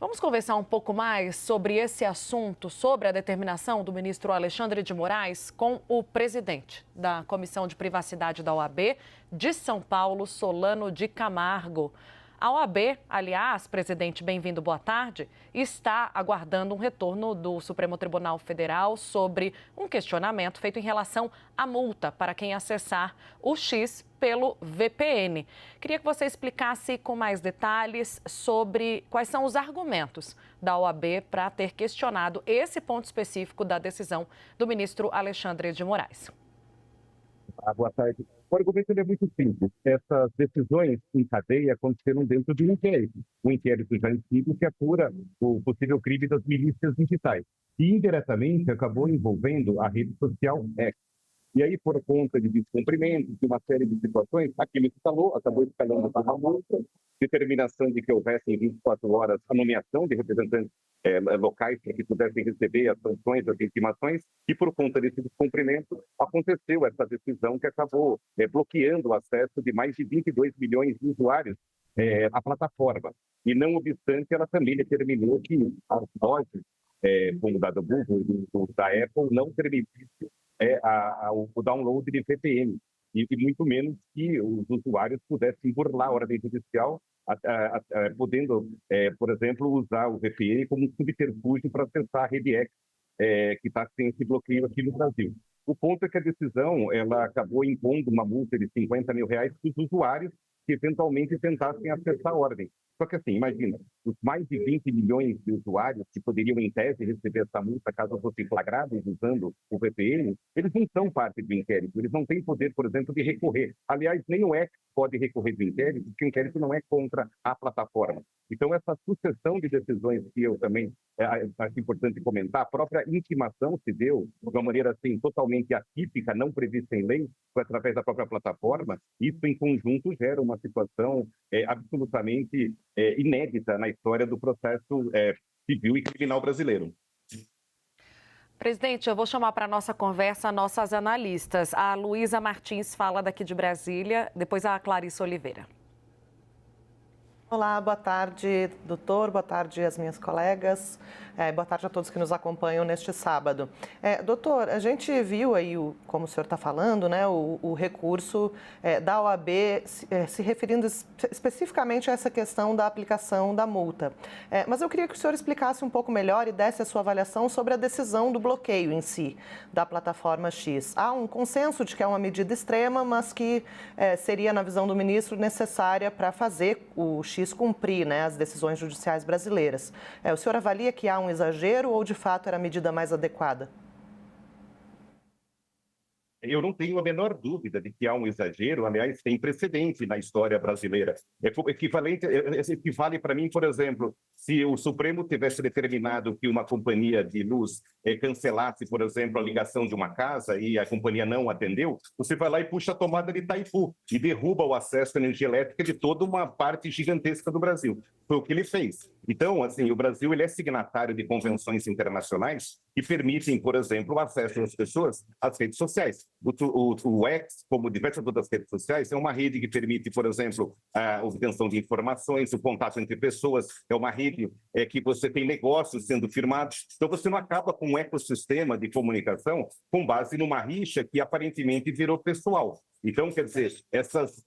Vamos conversar um pouco mais sobre esse assunto, sobre a determinação do ministro Alexandre de Moraes com o presidente da Comissão de Privacidade da OAB de São Paulo, Solano de Camargo. A OAB, aliás, presidente, bem-vindo, boa tarde, está aguardando um retorno do Supremo Tribunal Federal sobre um questionamento feito em relação à multa para quem acessar o X pelo VPN. Queria que você explicasse com mais detalhes sobre quais são os argumentos da OAB para ter questionado esse ponto específico da decisão do ministro Alexandre de Moraes. Boa tarde. O argumento é muito simples. Essas decisões em cadeia aconteceram dentro de um inquérito já antigo que apura o possível crime das milícias digitais. E, indiretamente, acabou envolvendo a rede social X. E aí, por conta de descumprimentos, de uma série de situações, aquilo acabou escalando para uma multa, determinação de que houvesse em 24 horas a nomeação de representantes locais para que pudessem receber as sanções, as intimações, e por conta desse descumprimento, aconteceu essa decisão que acabou bloqueando o acesso de mais de 22 milhões de usuários à plataforma. E, não obstante, ela também determinou que as lojas, como da Google e da Apple, não permitissem o download de VPN, e muito menos que os usuários pudessem burlar a ordem judicial, podendo, por exemplo, usar o VPN como um subterfúgio para acessar a rede X, que está sem esse bloqueio aqui no Brasil. O ponto é que a decisão ela acabou impondo uma multa de R$50 mil para os usuários que eventualmente tentassem acessar a ordem. Só que assim, imagina, os mais de 20 milhões de usuários que poderiam, em tese, receber essa multa caso fossem flagrados usando o VPN, eles não são parte do inquérito, eles não têm poder, por exemplo, de recorrer. Aliás, nem o X pode recorrer do inquérito, porque o inquérito não é contra a plataforma. Então, essa sucessão de decisões que eu também acho importante comentar, a própria intimação se deu de uma maneira assim, totalmente atípica, não prevista em lei, foi através da própria plataforma. Isso, em conjunto, gera uma situação absolutamente inédita na história do processo civil e criminal brasileiro. Presidente, eu vou chamar para a nossa conversa nossas analistas. A Luísa Martins fala daqui de Brasília, depois a Clarissa Oliveira. Olá, boa tarde, doutor, boa tarde às minhas colegas, boa tarde a todos que nos acompanham neste sábado. Doutor, a gente viu aí, como o senhor está falando, né, o recurso da OAB se referindo especificamente a essa questão da aplicação da multa. Mas eu queria que o senhor explicasse um pouco melhor e desse a sua avaliação sobre a decisão do bloqueio em si, da plataforma X. Há um consenso de que é uma medida extrema, mas que seria, na visão do ministro, necessária para fazer o X cumprir, né, as decisões judiciais brasileiras. O senhor avalia que há um exagero ou, de fato, era a medida mais adequada? Eu não tenho a menor dúvida de que há um exagero, aliás, tem precedente na história brasileira. Equivale para mim, por exemplo, se o Supremo tivesse determinado que uma companhia de luz cancelasse, por exemplo, a ligação de uma casa e a companhia não atendeu, você vai lá e puxa a tomada de Itaipu e derruba o acesso à energia elétrica de toda uma parte gigantesca do Brasil. Foi o que ele fez. Então, assim, o Brasil ele é signatário de convenções internacionais que permitem, por exemplo, o acesso das pessoas às redes sociais. O X, como diversas outras redes sociais, é uma rede que permite, por exemplo, a obtenção de informações, o contato entre pessoas, é uma rede que você tem negócios sendo firmados. Então, você não acaba com um ecossistema de comunicação com base numa rixa que aparentemente virou pessoal. Então, quer dizer,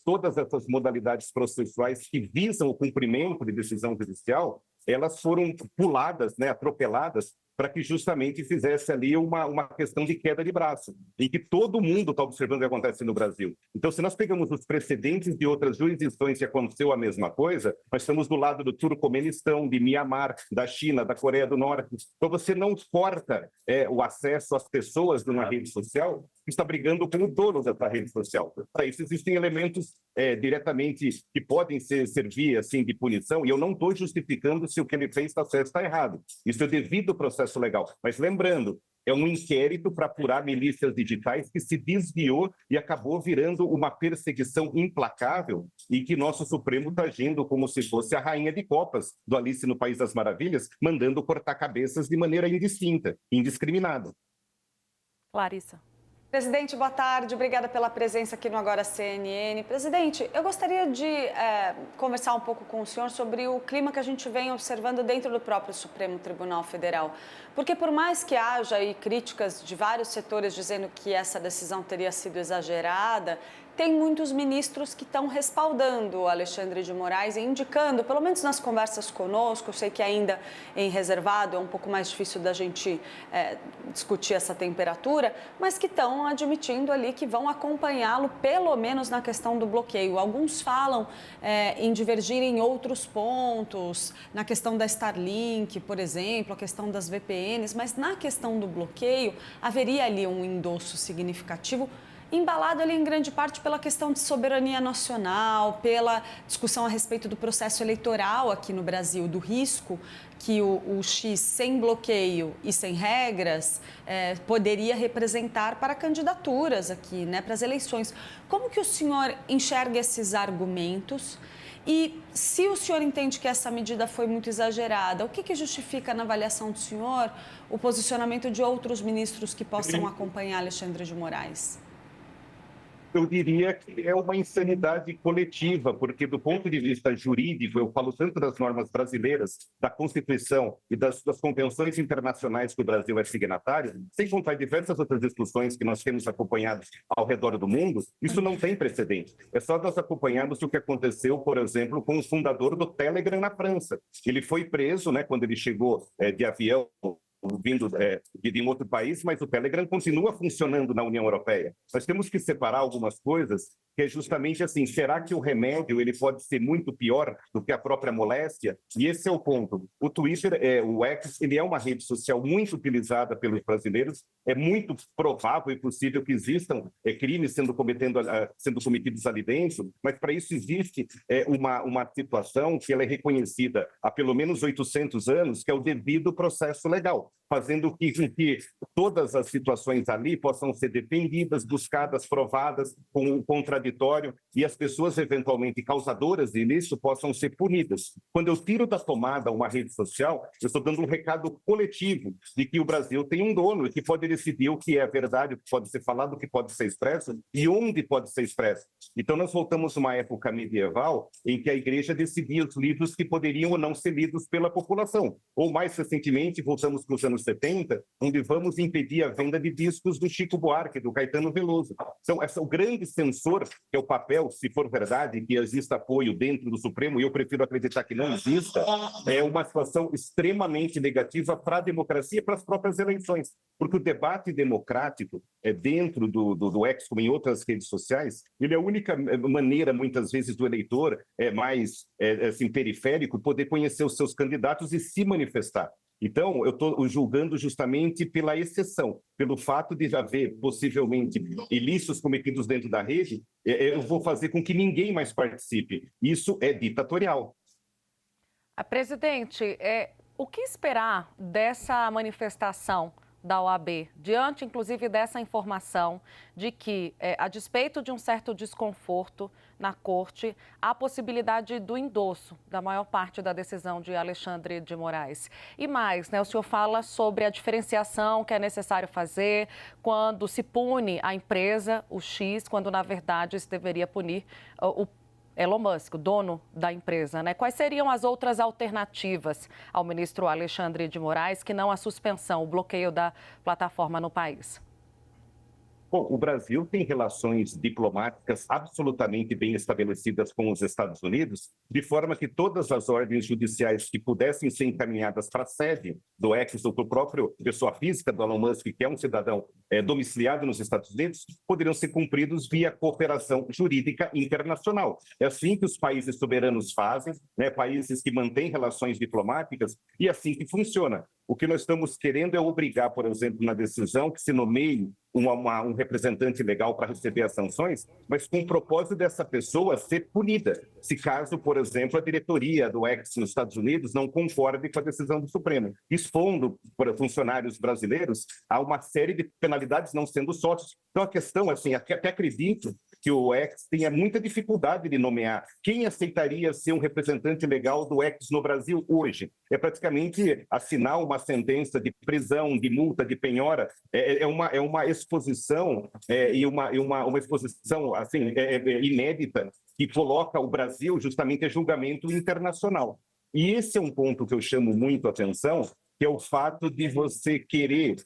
todas essas modalidades processuais que visam o cumprimento de decisão judicial, elas foram puladas, né, atropeladas, para que justamente fizesse ali uma questão de queda de braço, em que todo mundo está observando o que acontece no Brasil. Então, se nós pegamos os precedentes de outras jurisdições que aconteceu a mesma coisa, nós estamos do lado do Turcomenistão, de Mianmar, da China, da Coreia do Norte. Então, você não corta o acesso às pessoas de uma rede social, que está brigando com o dono dessa rede social. Para isso, existem elementos diretamente que podem servir assim, de punição, e eu não estou justificando se o que ele fez está certo ou está errado. Isso é devido ao processo legal. Mas lembrando, é um inquérito para apurar milícias digitais que se desviou e acabou virando uma perseguição implacável e que nosso Supremo está agindo como se fosse a rainha de copas do Alice no País das Maravilhas, mandando cortar cabeças de maneira indistinta, indiscriminada. Clarissa. Presidente, boa tarde. Obrigada pela presença aqui no Agora CNN. Presidente, eu gostaria de conversar um pouco com o senhor sobre o clima que a gente vem observando dentro do próprio Supremo Tribunal Federal. Porque por mais que haja aí críticas de vários setores dizendo que essa decisão teria sido exagerada, tem muitos ministros que estão respaldando o Alexandre de Moraes e indicando, pelo menos nas conversas conosco, eu sei que ainda em reservado é um pouco mais difícil da gente discutir essa temperatura, mas que estão admitindo ali que vão acompanhá-lo, pelo menos na questão do bloqueio. Alguns falam em divergir em outros pontos, na questão da Starlink, por exemplo, a questão das VPNs, mas na questão do bloqueio haveria ali um endosso significativo, embalado ali em grande parte pela questão de soberania nacional, pela discussão a respeito do processo eleitoral aqui no Brasil, do risco que o X sem bloqueio e sem regras poderia representar para candidaturas aqui, né, para as eleições. Como que o senhor enxerga esses argumentos? E se o senhor entende que essa medida foi muito exagerada, o que justifica, na avaliação do senhor, o posicionamento de outros ministros que possam acompanhar Alexandre de Moraes? Eu diria que é uma insanidade coletiva, porque do ponto de vista jurídico, eu falo tanto das normas brasileiras, da Constituição e das convenções internacionais que o Brasil é signatário, sem contar diversas outras discussões que nós temos acompanhado ao redor do mundo, isso não tem precedente. É só nós acompanharmos o que aconteceu, por exemplo, com o fundador do Telegram na França. Ele foi preso, né, quando ele chegou de avião, vindo de um outro país, mas o Telegram continua funcionando na União Europeia. Nós temos que separar algumas coisas, que é justamente assim, será que o remédio ele pode ser muito pior do que a própria moléstia? E esse é o ponto. O Twitter, o X, ele é uma rede social muito utilizada pelos brasileiros, é muito provável e possível que existam crimes sendo cometidos ali dentro, mas para isso existe uma situação que ela é reconhecida há pelo menos 800 anos, que é o devido processo legal, fazendo que todas as situações ali possam ser defendidas, buscadas, provadas com um contraditório e as pessoas eventualmente causadoras disso possam ser punidas. Quando eu tiro da tomada uma rede social, eu estou dando um recado coletivo de que o Brasil tem um dono e que pode decidir o que é verdade, o que pode ser falado, o que pode ser expresso e onde pode ser expresso. Então nós voltamos a uma época medieval em que a igreja decidia os livros que poderiam ou não ser lidos pela população. Ou mais recentemente, voltamos para os anos 70, onde vamos impedir a venda de discos do Chico Buarque, do Caetano Veloso. Então, o grande censor, que é o papel, se for verdade, que exista apoio dentro do Supremo, e eu prefiro acreditar que não exista, é uma situação extremamente negativa para a democracia e para as próprias eleições. Porque o debate democrático, dentro do X, como em outras redes sociais, ele é a única maneira, muitas vezes, do eleitor mais assim, periférico poder conhecer os seus candidatos e se manifestar. Então, eu estou julgando justamente pela exceção, pelo fato de haver possivelmente ilícitos cometidos dentro da rede, eu vou fazer com que ninguém mais participe. Isso é ditatorial. Presidente, o que esperar dessa manifestação da OAB, diante, inclusive, dessa informação de que, a despeito de um certo desconforto na corte, há a possibilidade do endosso da maior parte da decisão de Alexandre de Moraes. E mais, né, o senhor fala sobre a diferenciação que é necessário fazer quando se pune a empresa, o X, quando, na verdade, se deveria punir o Elon Musk, o dono da empresa, né? Quais seriam as outras alternativas ao ministro Alexandre de Moraes que não a suspensão, o bloqueio da plataforma no país? Bom, o Brasil tem relações diplomáticas absolutamente bem estabelecidas com os Estados Unidos, de forma que todas as ordens judiciais que pudessem ser encaminhadas para a sede do X ou para o próprio pessoa física do Elon Musk, que é um cidadão domiciliado nos Estados Unidos, poderiam ser cumpridos via cooperação jurídica internacional. É assim que os países soberanos fazem, né, países que mantêm relações diplomáticas, e é assim que funciona. O que nós estamos querendo é obrigar, por exemplo, na decisão que se nomeie um representante legal para receber as sanções, mas com o propósito dessa pessoa ser punida, se caso, por exemplo, a diretoria do X nos Estados Unidos não concorde com a decisão do Supremo, expondo para funcionários brasileiros a uma série de penalidades não sendo sócios. Então, a questão, assim, até acredito que o X tenha muita dificuldade de nomear. Quem aceitaria ser um representante legal do X no Brasil hoje? É praticamente assinar uma sentença de prisão, de multa, de penhora. É uma exposição e uma exposição assim, inédita que coloca o Brasil justamente a julgamento internacional. E esse é um ponto que eu chamo muito a atenção, que é o fato de você querer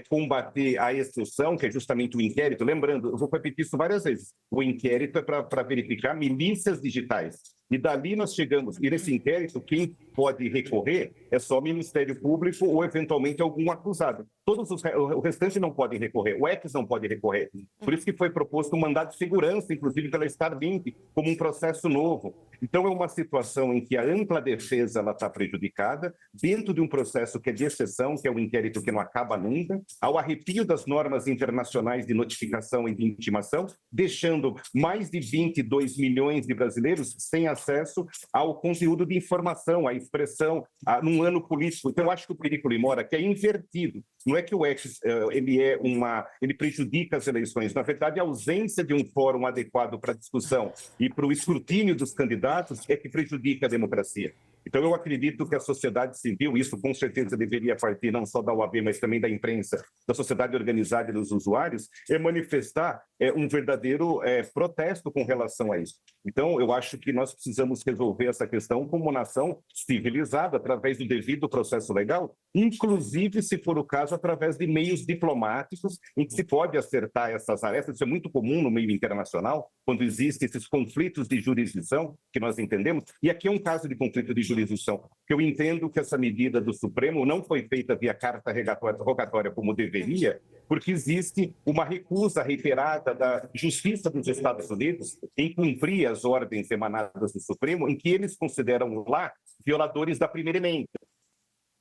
combater a exceção, que é justamente o inquérito. Lembrando, eu vou repetir isso várias vezes, o inquérito é para verificar milícias digitais. E dali nós chegamos, e nesse inquérito, quem pode recorrer é só o Ministério Público ou, eventualmente, algum acusado. O restante não podem recorrer, o X não pode recorrer. Por isso que foi proposto um mandado de segurança, inclusive pela Starlink, como um processo novo. Então, é uma situação em que a ampla defesa está prejudicada, dentro de um processo que é de exceção, que é um inquérito que não acaba nunca, ao arrepio das normas internacionais de notificação e de intimação, deixando mais de 22 milhões de brasileiros sem acesso ao conteúdo de informação, à expressão, num ano político. Então, eu acho que o perigo mora que é invertido. Não é que o X ele prejudica as eleições. Na verdade, a ausência de um fórum adequado para a discussão e para o escrutínio dos candidatos é que prejudica a democracia. Então, eu acredito que a sociedade civil, isso com certeza deveria partir não só da OAB, mas também da imprensa, da sociedade organizada e dos usuários, é manifestar um verdadeiro protesto com relação a isso. Então, eu acho que nós precisamos resolver essa questão como nação civilizada, através do devido processo legal, inclusive, se for o caso, através de meios diplomáticos, em que se pode acertar essas arestas. Isso é muito comum no meio internacional, quando existem esses conflitos de jurisdição, que nós entendemos, e aqui é um caso de conflito de jurisdição, que eu entendo que essa medida do Supremo não foi feita via carta rogatória como deveria, porque existe uma recusa reiterada da Justiça dos Estados Unidos em cumprir as ordens emanadas do Supremo, em que eles consideram lá violadores da primeira emenda.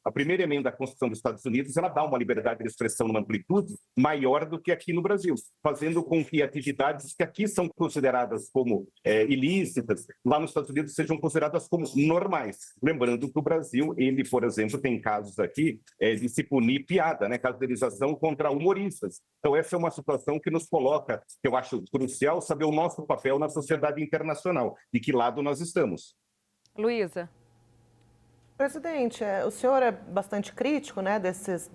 A primeira emenda da Constituição dos Estados Unidos, ela dá uma liberdade de expressão numa amplitude maior do que aqui no Brasil, fazendo com que atividades que aqui são consideradas como ilícitas, lá nos Estados Unidos sejam consideradas como normais. Lembrando que o Brasil, ele, por exemplo, tem casos aqui de se punir piada, né, caracterização contra humoristas. Então, essa é uma situação que nos coloca, que eu acho crucial, saber o nosso papel na sociedade internacional, de que lado nós estamos. Luísa. Presidente, o senhor é bastante crítico, né, dessas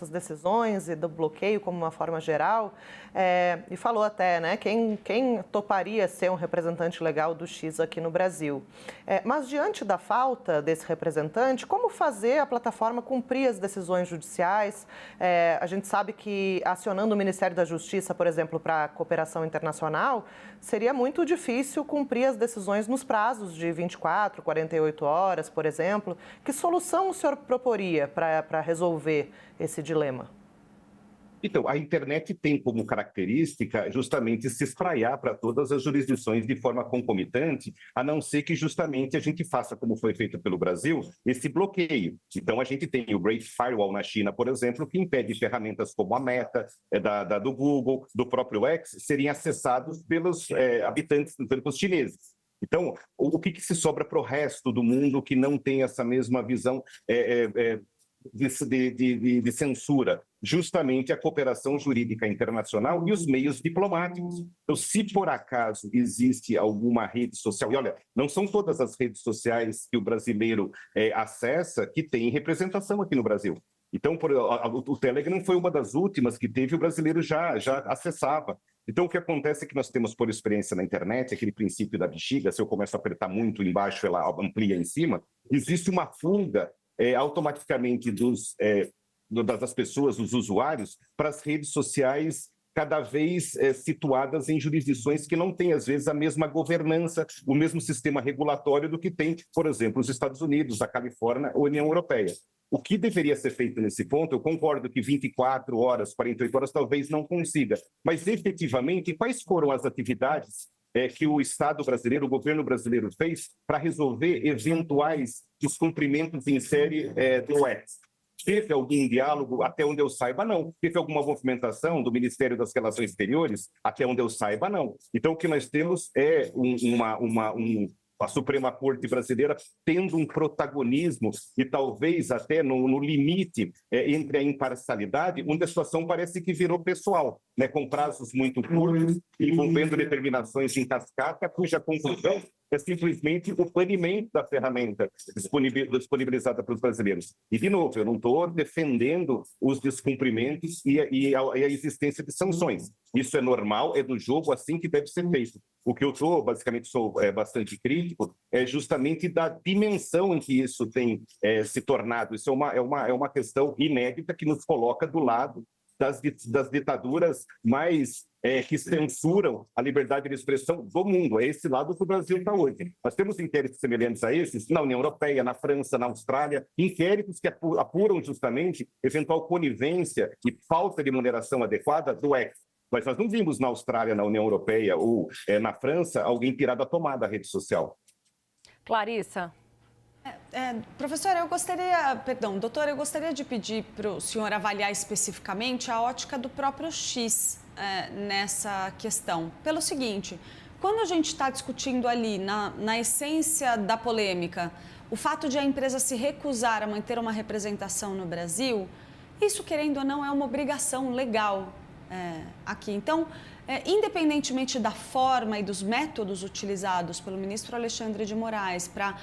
decisões e do bloqueio como uma forma geral, e falou até, né, quem toparia ser um representante legal do X aqui no Brasil. Mas diante da falta desse representante, como fazer a plataforma cumprir as decisões judiciais? A gente sabe que acionando o Ministério da Justiça, por exemplo, para a cooperação internacional, seria muito difícil cumprir as decisões nos prazos de 24, 48 horas, por exemplo. Que solução o senhor proporia para resolver esse dilema? Então, a internet tem como característica justamente se espraiar para todas as jurisdições de forma concomitante, a não ser que justamente a gente faça, como foi feito pelo Brasil, esse bloqueio. Então, a gente tem o Great Firewall na China, por exemplo, que impede ferramentas como a Meta, do Google, do próprio X, serem acessados pelos habitantes, pelos chineses. Então, o que se sobra para o resto do mundo que não tem essa mesma visão de censura? Justamente a cooperação jurídica internacional e os meios diplomáticos. Então, se por acaso existe alguma rede social, e olha, não são todas as redes sociais que o brasileiro acessa que têm representação aqui no Brasil. Então, o Telegram foi uma das últimas que teve, o brasileiro já acessava. Então, o que acontece é que nós temos, por experiência na internet, aquele princípio da bexiga, se eu começo a apertar muito embaixo, ela amplia em cima, existe uma fuga automaticamente das pessoas, dos usuários, para as redes sociais cada vez situadas em jurisdições que não têm, às vezes, a mesma governança, o mesmo sistema regulatório do que tem, por exemplo, os Estados Unidos, a Califórnia ou a União Europeia. O que deveria ser feito nesse ponto, eu concordo que 24 horas, 48 horas talvez não consiga, mas efetivamente quais foram as atividades que o Estado brasileiro, o governo brasileiro fez para resolver eventuais descumprimentos em série do X? Teve algum diálogo? Até onde eu saiba, não. Teve alguma movimentação do Ministério das Relações Exteriores? Até onde eu saiba, não. Então, o que nós temos é a Suprema Corte brasileira tendo um protagonismo e talvez até no limite entre a imparcialidade, onde a situação parece que virou pessoal, né, com prazos muito curtos, envolvendo determinações em cascata, cuja conclusão é simplesmente o banimento da ferramenta disponibilizada para os brasileiros. E, de novo, eu não estou defendendo os descumprimentos e a existência de sanções. Isso é normal, é do jogo, assim que deve ser feito. O que eu estou, basicamente, sou bastante crítico, é justamente da dimensão em que isso tem se tornado. Isso é uma questão inédita que nos coloca do lado das ditaduras mais que censuram a liberdade de expressão do mundo. É esse lado que o Brasil está hoje. Nós temos inquéritos semelhantes a esses na União Europeia, na França, na Austrália, inquéritos que apuram justamente eventual conivência e falta de remuneração adequada do ex. Mas nós não vimos na Austrália, na União Europeia ou na França alguém tirar da tomada a rede social. Clarissa. Professora, doutora, eu gostaria de pedir para o senhor avaliar especificamente a ótica do próprio X nessa questão. Pelo seguinte, quando a gente está discutindo ali, na essência da polêmica, o fato de a empresa se recusar a manter uma representação no Brasil, isso, querendo ou não, é uma obrigação legal aqui. Então, independentemente da forma e dos métodos utilizados pelo ministro Alexandre de Moraes para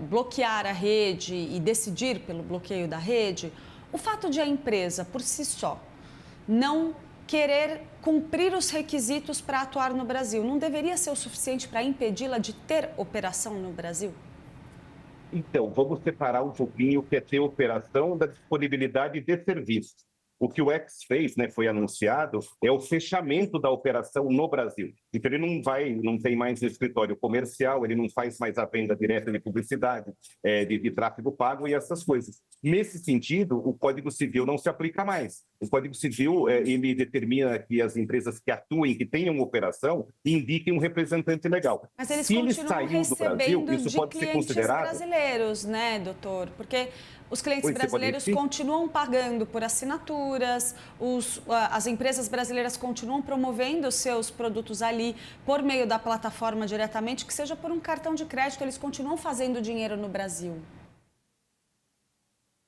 bloquear a rede e decidir pelo bloqueio da rede, o fato de a empresa, por si só, não querer cumprir os requisitos para atuar no Brasil, não deveria ser o suficiente para impedi-la de ter operação no Brasil? Então, vamos separar um pouquinho o que é ter operação da disponibilidade de serviços. O que o X fez, né, foi anunciado, é o fechamento da operação no Brasil. Então, ele não tem mais escritório comercial, ele não faz mais a venda direta de publicidade, de tráfego pago e essas coisas. Nesse sentido, o Código Civil não se aplica mais. O Código Civil, ele determina que as empresas que atuem, que tenham operação, indiquem um representante legal. Mas eles Se continuam ele saiu do Brasil, isso de pode ser clientes considerado brasileiros, né, doutor? Porque os clientes brasileiros continuam pagando por assinaturas, as empresas brasileiras continuam promovendo os seus produtos ali por meio da plataforma diretamente, que seja por um cartão de crédito, eles continuam fazendo dinheiro no Brasil.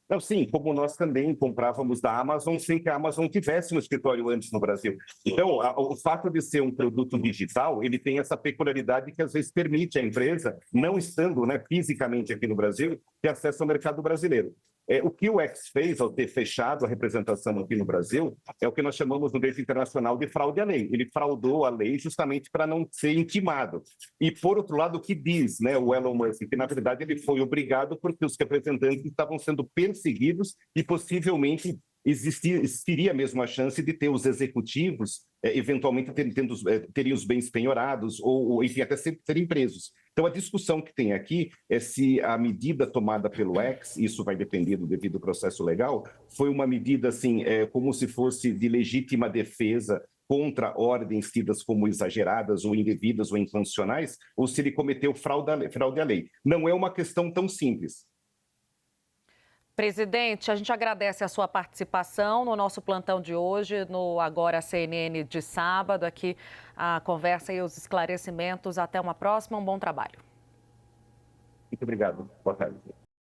Não, sim, como nós também comprávamos da Amazon sem que a Amazon tivesse um escritório antes no Brasil. Então, o fato de ser um produto digital, ele tem essa peculiaridade que às vezes permite à empresa, não estando, né, fisicamente aqui no Brasil, ter acesso ao mercado brasileiro. O que o X fez ao ter fechado a representação aqui no Brasil é o que nós chamamos no direito internacional de fraude à lei. Ele fraudou a lei justamente para não ser intimado. E, por outro lado, o que diz, né, o Elon Musk, que, na verdade, ele foi obrigado porque os representantes estavam sendo perseguidos e, possivelmente, existiria mesmo a chance de ter os executivos, eventualmente, teriam os bens penhorados ou enfim, até serem presos. Então, a discussão que tem aqui é se a medida tomada pelo X, isso vai depender do devido processo legal, foi uma medida, assim, como se fosse de legítima defesa contra ordens tidas como exageradas ou indevidas ou inconstitucionais, ou se ele cometeu fraude à lei. Não é uma questão tão simples. Presidente, a gente agradece a sua participação no nosso plantão de hoje, no Agora CNN de sábado, aqui a conversa e os esclarecimentos. Até uma próxima, um bom trabalho. Muito obrigado. Boa tarde.